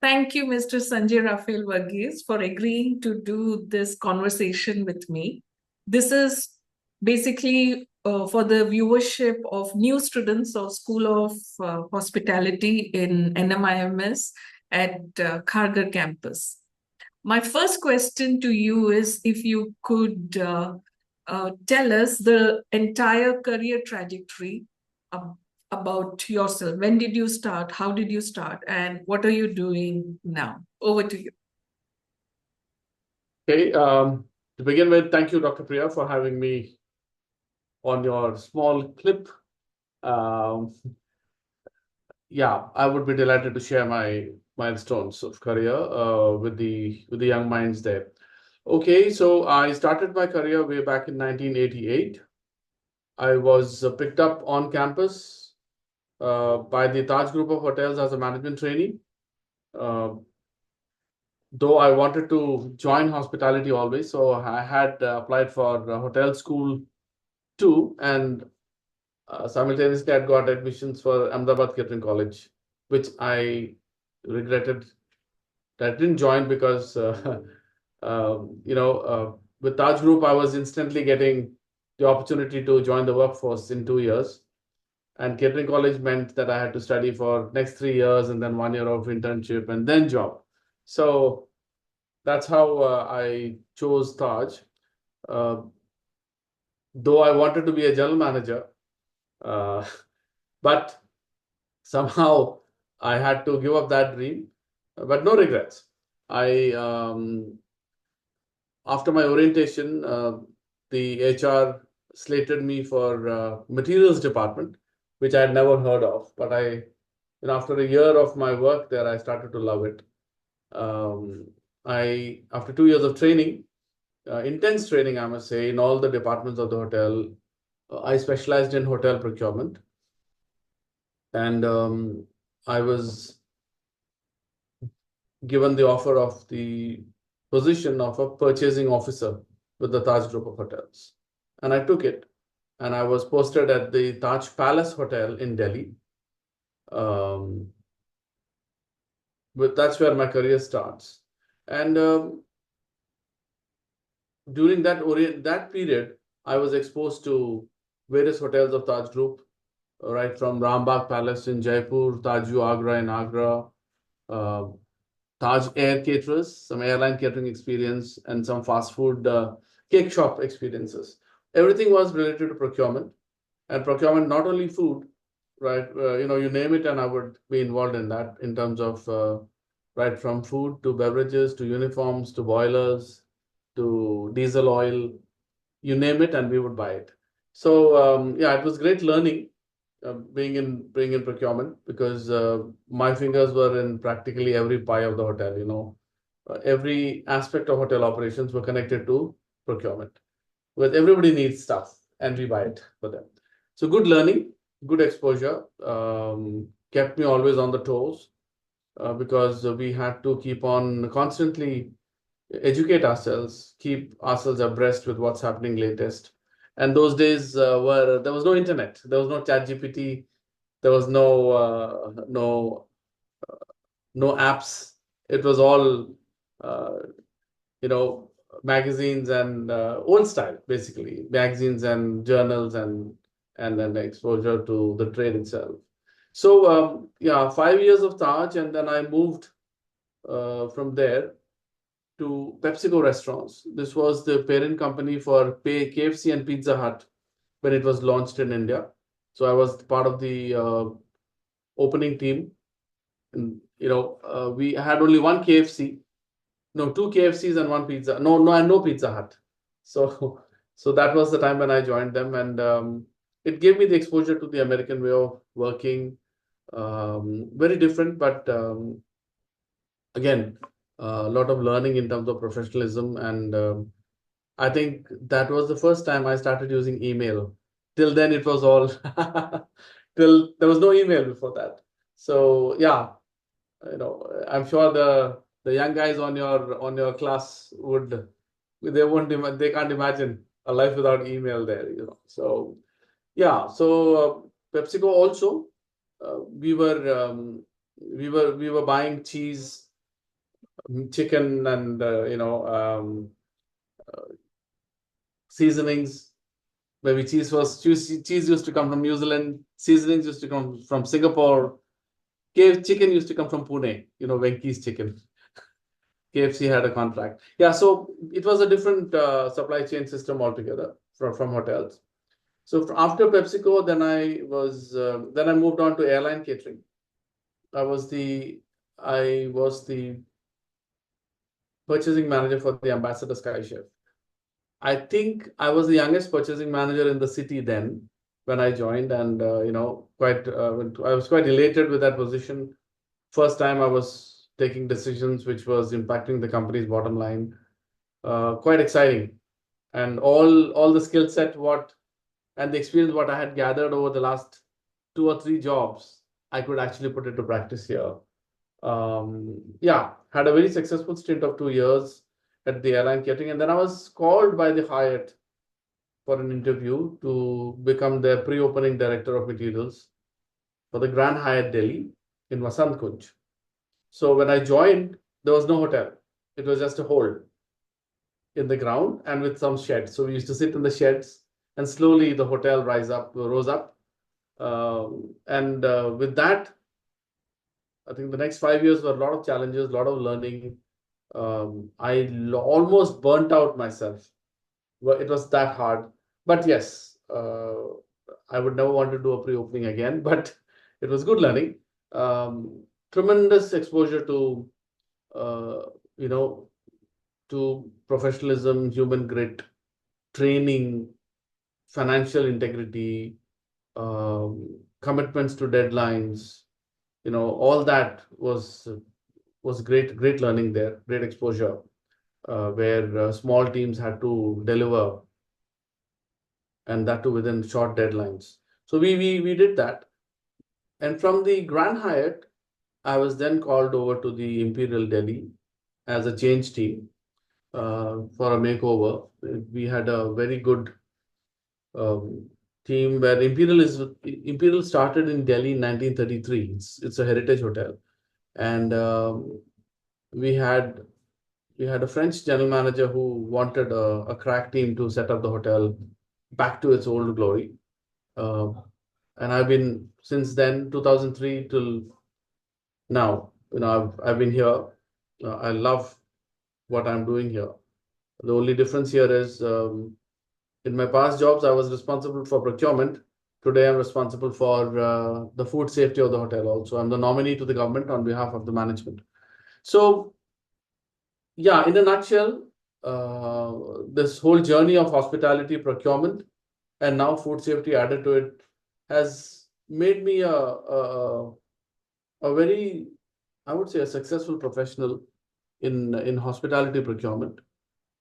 Thank you, Mr. Sanjay Rafael Varghese, for agreeing to do this conversation with me. This is basically for the viewership of new students of School of Hospitality in NMIMS at Kharghar campus. My first question to you is if you could tell us the entire career trajectory ab- about yourself. When did you start? How did you start? And what are you doing now? Over to you. Okay, to begin with, thank you, Dr. Priya, for having me on your small clip. Um, yeah, I would be delighted to share my milestones of career with the young minds there. Okay, so I started my career way back in 1988. I was picked up on campus by the Taj Group of Hotels as a management trainee. Uh, though I wanted to join hospitality always, so I had applied for hotel school too, and simultaneously I'd got admissions for Ahmedabad Catering College, which I regretted that I didn't join because with Taj Group I was instantly getting the opportunity to join the workforce in 2 years. And catering college meant that I had to study for next 3 years and then 1 year of internship and then job. So that's how I chose Taj. Uh, though I wanted to be a general manager, uh, but somehow I had to give up that dream, but no regrets. I After my orientation, the HR slated me for materials department, which I had never heard of. But after a year of my work there, I started to love it. I After 2 years of training, intense training, I must say, in all the departments of the hotel, I specialized in hotel procurement, and I was given the offer of the position of a purchasing officer with the Taj Group of Hotels. And I took it, and I was posted at the Taj Palace Hotel in Delhi. Um, but that's where my career starts. And during that period, I was exposed to various hotels of Taj Group, right from Rambagh Palace in Jaipur, Taju Agra in Agra, uh, Taj Air Caterers, some airline catering experience, and some fast food cake shop experiences. Everything was related to procurement, and procurement not only food, right? You name it, and I would be involved in that in terms of right from food to beverages to uniforms to boilers to diesel oil, you name it, and we would buy it. So yeah, it was great learning being in procurement because my fingers were in practically every pie of the hotel. Every aspect of hotel operations were connected to procurement. Because everybody needs stuff, and we buy it for them. So good learning, good exposure, kept me always on the toes because we had to keep on constantly educate ourselves, keep ourselves abreast with what's happening latest. And those days were there was no internet, there was no chat GPT, there was no apps. It was all uh, you know magazines and old style, basically magazines and journals and then exposure to the trade itself. So yeah, 5 years of Taj, and then I moved from there to PepsiCo restaurants. This was the parent company for KFC and Pizza Hut when it was launched in India. So I was part of the opening team. And, we had only one KFC, no, two KFCs and one pizza. No, no, and no Pizza Hut. So, so that was the time when I joined them, and it gave me the exposure to the American way of working. Very different, but again, a lot of learning in terms of professionalism, and I think that was the first time I started using email. Till then, it was all till there was no email before that. So yeah, I'm sure the young guys on your class they can't imagine a life without email there. So yeah, so PepsiCo also we were buying cheese chicken and seasonings. Maybe cheese used to come from New Zealand. Seasonings used to come from Singapore. Chicken used to come from Pune. Venki's chicken. KFC had a contract. Yeah, so it was a different supply chain system altogether from hotels. So after PepsiCo, then I moved on to airline catering. I was the purchasing manager for the Ambassador Sky Chef. I think I was the youngest purchasing manager in the city then when I joined, and I was quite elated with that position. First time I was taking decisions which was impacting the company's bottom line. Quite exciting, and all the skill set and the experience what I had gathered over the last 2 or 3 jobs, I could actually put into practice here. Yeah, had a very successful stint of 2 years at the airline catering, and then I was called by the Hyatt for an interview to become their pre-opening director of materials for the Grand Hyatt Delhi in Vasant Kunj. So when I joined, there was no hotel. It was just a hold in the ground and with some sheds. So we used to sit in the sheds, and slowly the hotel rose up. With that, I think the next 5 years were a lot of challenges, a lot of learning. Almost burnt out myself. Well, it was that hard. But yes, I would never want to do a pre-opening again, but it was good learning. Tremendous exposure to, uh, you know, to professionalism, human grit, training, financial integrity, commitments to deadlines. All that was great learning there, great exposure, where small teams had to deliver, and that too within short deadlines. So we did that, and from the Grand Hyatt, I was then called over to the Imperial Delhi as a change team for a makeover. We had a very good team where Imperial started in Delhi in 1933. It's a heritage hotel, and we had a French general manager who wanted a crack team to set up the hotel back to its old glory. Uh, and I've been since then, 2003 till now. I've been here. I love what I'm doing here. The only difference here is in my past jobs, I was responsible for procurement. Today, I'm responsible for the food safety of the hotel also. I'm the nominee to the government on behalf of the management. So, yeah, in a nutshell, this whole journey of hospitality procurement and now food safety added to it has made me a very, I would say, a successful professional in hospitality procurement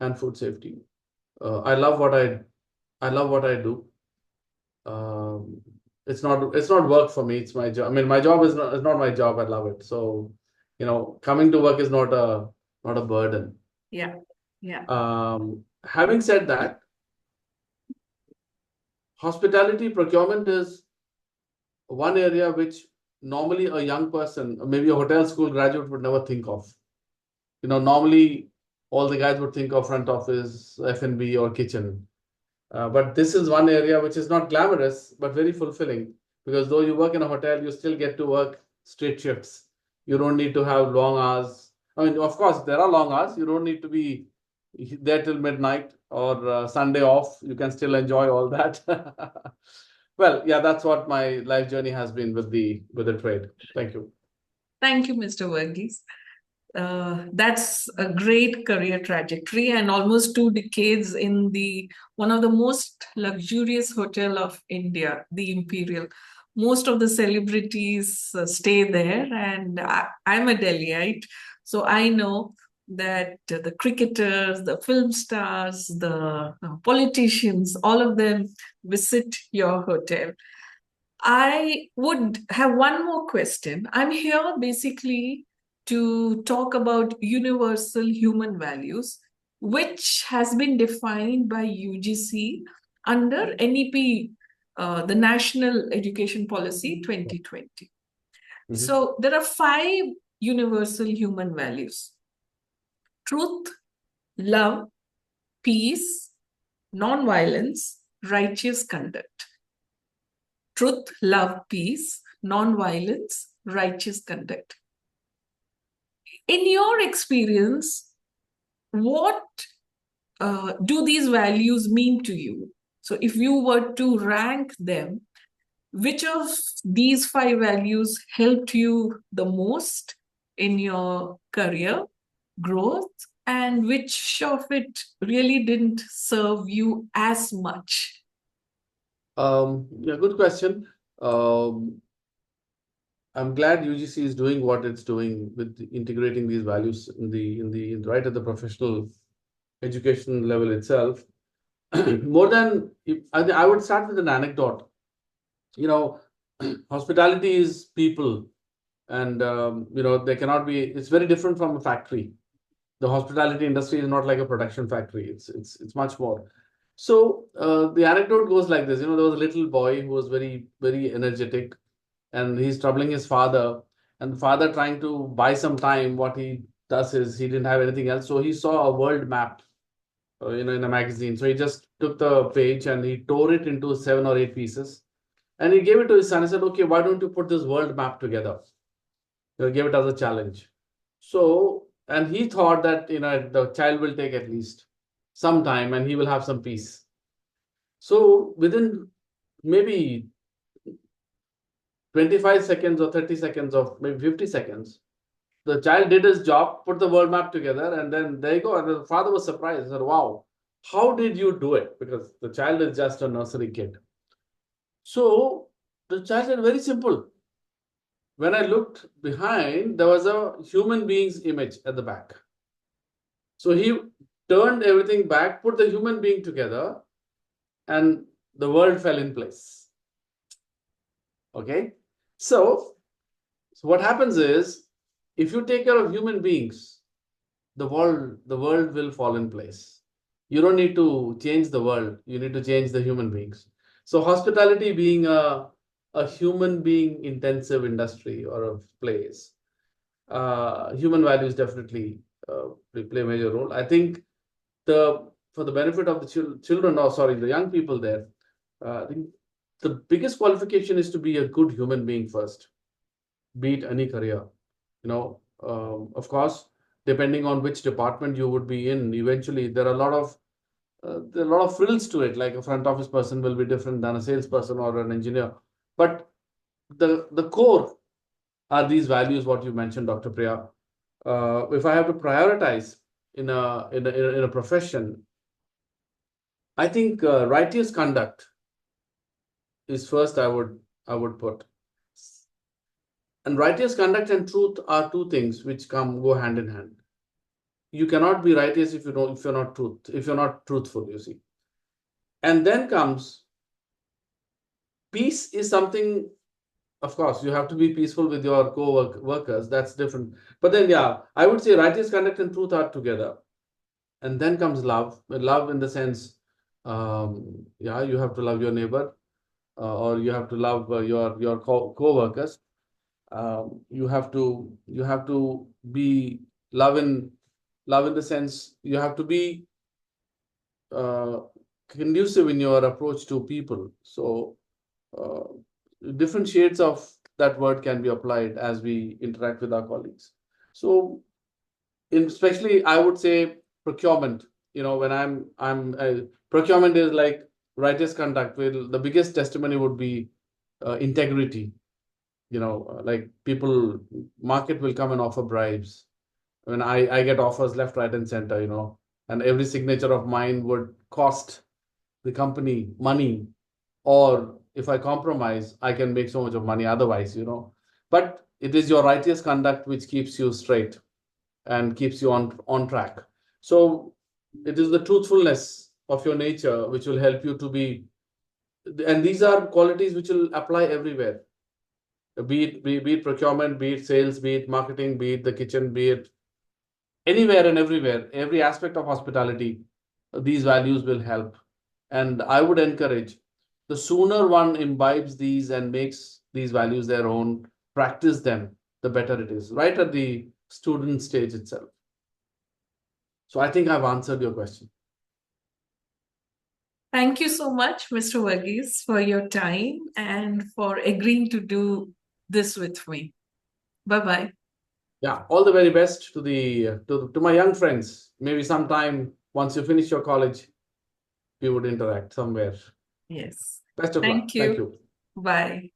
and food safety. I love what I do. It's not work for me. It's my job. I mean, my job is not my job. I love it. So, coming to work is not a burden. Yeah. Yeah. Having said that, hospitality procurement is one area which normally a young person, or maybe a hotel school graduate, would never think of. Normally all the guys would think of front office, F&B, or kitchen. But this is one area which is not glamorous, but very fulfilling, because though you work in a hotel, you still get to work straight shifts. You don't need to have long hours. I mean, of course, there are long hours. You don't need to be there till midnight or Sunday off. You can still enjoy all that. Well, yeah, that's what my life journey has been with the trade. Thank you. Thank you, Mr. Verghese. That's a great career trajectory, and almost 2 decades in the one of the most luxurious hotel of India, the Imperial. Most of the celebrities stay there, and I'm a Delhiite, so I know that the cricketers, the film stars, the politicians, all of them visit your hotel. I would have one more question. I'm here basically to talk about universal human values, which has been defined by UGC under NEP, the National Education Policy 2020. Mhm. So there are 5 universal human values. truth, love, peace, non-violence, righteous conduct. Truth, love, peace, non-violence, righteous conduct. In your experience, what do these values mean to you? So if you were to rank them, which of these five values helped you the most in your career growth, and which of it really didn't serve you as much? Yeah, good question. I'm glad UGC is doing what it's doing with integrating these values right at the professional education level itself. More than I would start with an anecdote. You know, hospitality is people, and they cannot be. It's very different from a factory. The hospitality industry is not like a production factory. It's much more. So the anecdote goes like this. There was a little boy who was very very energetic, and he's troubling his father. And the father trying to buy some time. What he does is he didn't have anything else, so he saw a world map, in a magazine. So he just took the page and he tore it into 7 or 8 pieces, and he gave it to his son. He said, "Okay, why don't you put this world map together?" He gave it as a challenge. So, and he thought that the child will take at least some time and he will have some peace. So within maybe 25 seconds or 30 seconds or maybe 50 seconds, the child did his job, put the world map together, and then there you go. And the father was surprised. He said, "Wow, how did you do it?" Because the child is just a nursery kid. So the child said, "Very simple. When I looked behind, there was a human being's image at the back. So he turned everything back, put the human being together, and the world fell in place." Okay? So what happens is, if you take care of human beings, the world will fall in place. You don't need to change the world, you need to change the human beings. So hospitality being a human being intensive industry or a place, human values definitely play a major role. I think for the benefit of the children, or sorry, the young people there, I think the biggest qualification is to be a good human being first, be it any career. Of course, depending on which department you would be in, eventually there are a lot of frills to it. Like a front office person will be different than a salesperson or an engineer, but the core are these values what you mentioned, Dr. Priya. If I have to prioritize in a profession, I think righteous conduct is first. I would put, and righteous conduct and truth are two things which go hand in hand. You cannot be righteous if you're not truthful. You see, and then comes peace is something. Of course, you have to be peaceful with your co-workers. That's different. But then, yeah, I would say righteous conduct and truth are together. And then comes love. Love in the sense, yeah, you have to love your neighbor, or you have to love your co-workers. You have to be love in the sense you have to be uh, conducive in your approach to people. So uh, different shades of that word can be applied as we interact with our colleagues. So especially I would say procurement. When procurement is like righteous conduct. Well, the biggest testimony would be integrity. Like people, market will come and offer bribes. When I get offers left, right, and center. And every signature of mine would cost the company money, or if I compromise, I can make so much of money otherwise. But it is your righteous conduct which keeps you straight and keeps you on track. So it is the truthfulness of your nature which will help you to be, and these are qualities which will apply everywhere. Be it procurement, be it sales, be it marketing, be it the kitchen, be it anywhere and everywhere, every aspect of hospitality, these values will help. And I would encourage, the sooner one imbibes these and makes these values their own, practice them, the better it is, right at the student stage itself. So I think I've answered your question. Thank you so much, Mr. Verghese, for your time and for agreeing to do this with me. Bye-bye. Yeah, all the very best to the to my young friends. Maybe sometime once you finish your college, we would interact somewhere. Yes. Best of luck. Thank Thank you. you. Bye.